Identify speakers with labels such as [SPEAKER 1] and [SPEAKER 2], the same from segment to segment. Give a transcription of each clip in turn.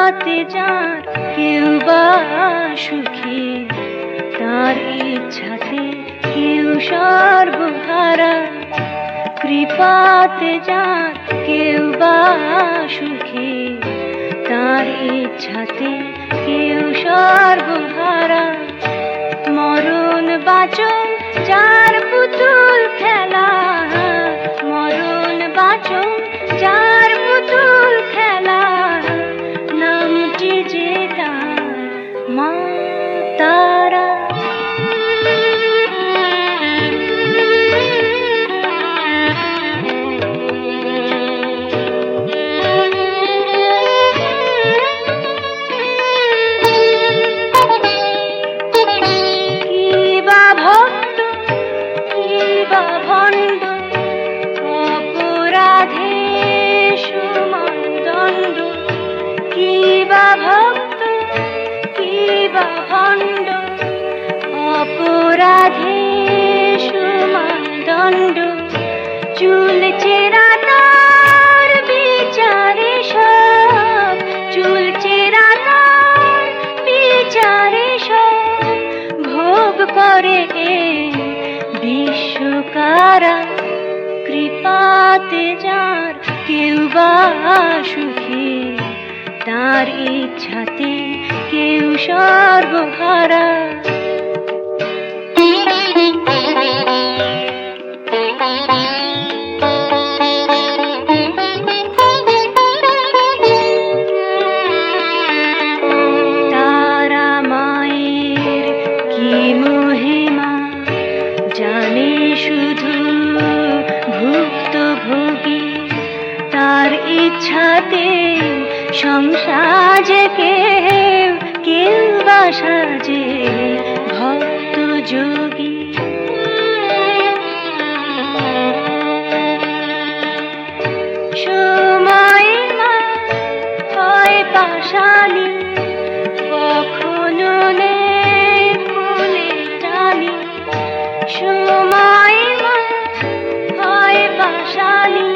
[SPEAKER 1] কৃপাতে যার কেউ বা সুখী, তার ইচ্ছাতে কেউ সর্বহারা। কৃপাতে যার কেউ বা সুখী, তার ইচ্ছাতে কেউ সর্বহারা। মরণ বাঁচন যার পুতুল খেলা, মরণ বাঁচন যার পুতুল খেলা, নামটি যে তার মা তারা। অপরাধে সমান দণ্ড, চুল চেরা তার বিচারে সব, চুল চেরা তার বিচারে সব, ভোগ করে বিশ্বকারা। কৃপাতে যার কেউ বা সুখী, তার ইচ্ছাতে কেউ সর্বহারা। তারা মায়ের কি মহিমা জানে শুধু ভুক্তভোগী, তার ইচ্ছাতে সংসারে কেউ কেউ বা সাজে ভক্ত যোগী। সময় মা হয় পাশানি, কখনো নেই ফুলে টানি। সময় মা হয় পাশানি,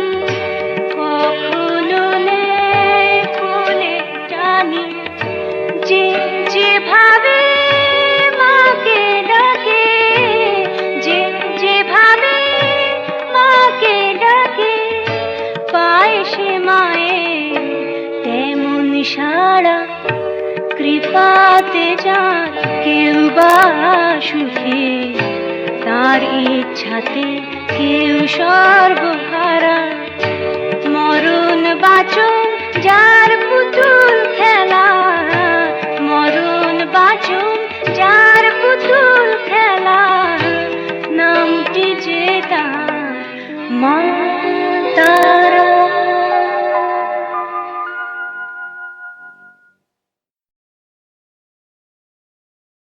[SPEAKER 1] কখনো নেই ফুলে টানি। যে যেভাবে মাকে ডাকে, যে যেভাবে মাকে ডাকে, পায় সে মায়ের তেমন সাড়া। কৃপাতে যার কেউ বা সুখী, তার ইচ্ছাতে কেউ সর্বহারা। মরণ বাঁচন যার পুতুল